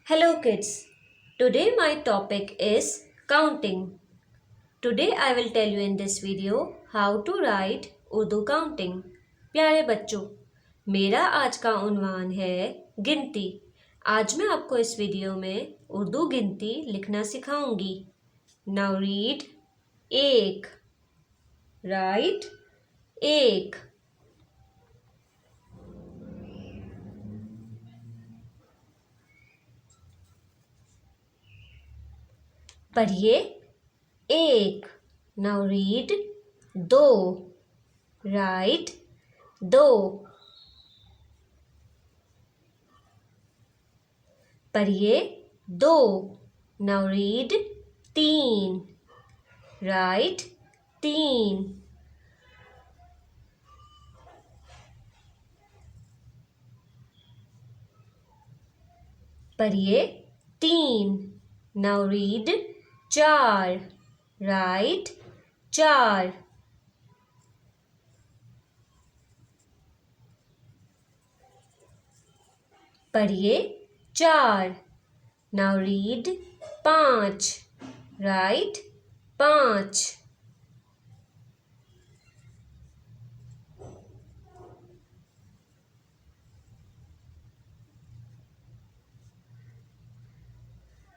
Hello kids. Today my topic is counting. Today I will tell you in this video how to write Urdu counting. प्यारे बच्चों, मेरा आज का उन्वान है गिनती। आज मैं आपको इस वीडियो में उर्दू गिनती लिखना सिखाऊंगी। Now read एक, write एक, पढ़िए एक। नाउ रीड दो, राइट दो, पढ़िए दो। नाउ रीड तीन, राइट तीन, पढ़िए तीन। नाउ रीड चार, राइट चार, पढ़िए चार। नाउ रीड पाँच, राइट पाँच,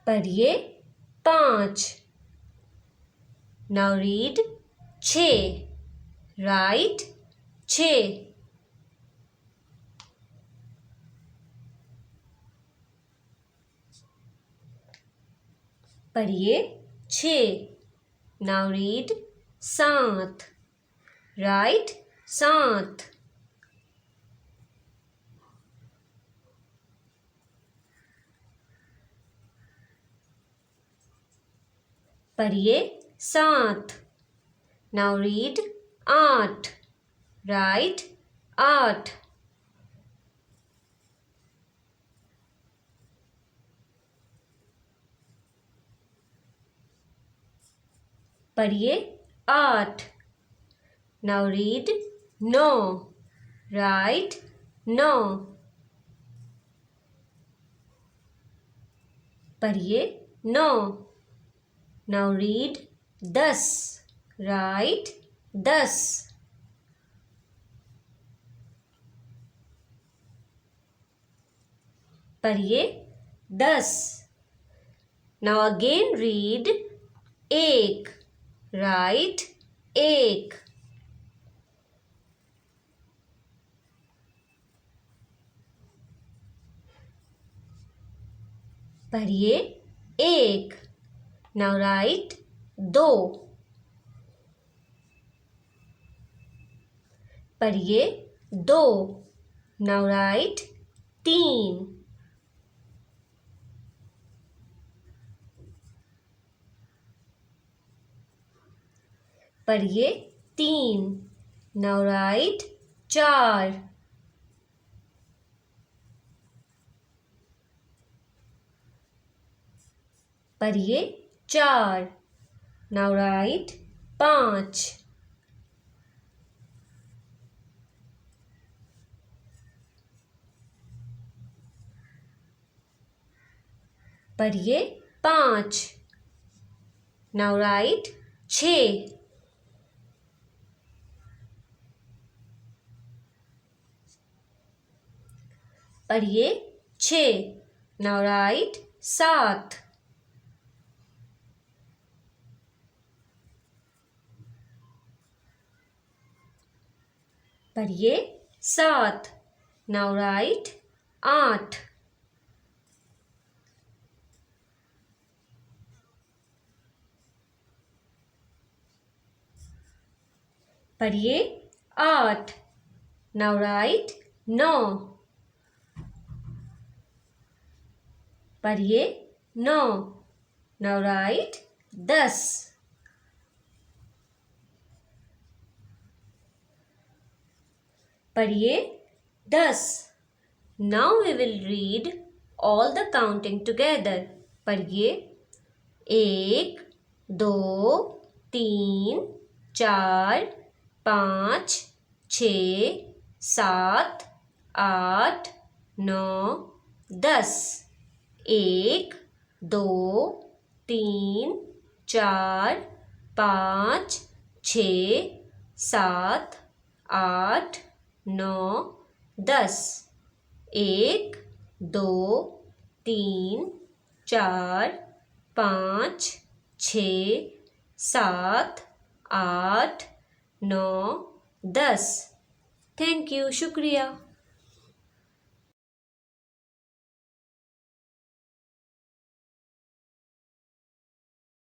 पढ़िए पाँच। नाउ रीड छः, राइट छः, पढ़िए छः। नाउ रीड सात, राइट सात, पढ़िए सात। नाउ रीड आठ, राइट आठ, पढ़िए आठ। नाउ रीड नौ, राइट नौ, पढ़िए नौ। नाउ रीड दस, राइट दस, पढ़िए दस। नाउ अगेन रीड एक, राइट एक, पढ़िए एक। नाउ राइट दो, पढ़िए दो। नाउ राइट तीन, पढ़िए तीन। नाउ राइट चार, पढ़िए चार। नाउ राइट पाँच, पढ़िए पाँच। नाउ राइट छः, पढ़िए छः। नाउ राइट सात, पढ़िए सात। नाउ राइट आठ, पढ़िए आठ। नाउ राइट नौ, पढ़िए नौ। नाउ राइट दस, पढ़िए दस। Now we will read all the counting together. पढ़िए एक, दो, तीन, चार, पाँच, छः, सात, आठ, नौ, 10। 1 2 3 4 5 6 7 8 9 10। 1 2 3 4 5 6 7 8 9 10। थैंक यू, शुक्रिया।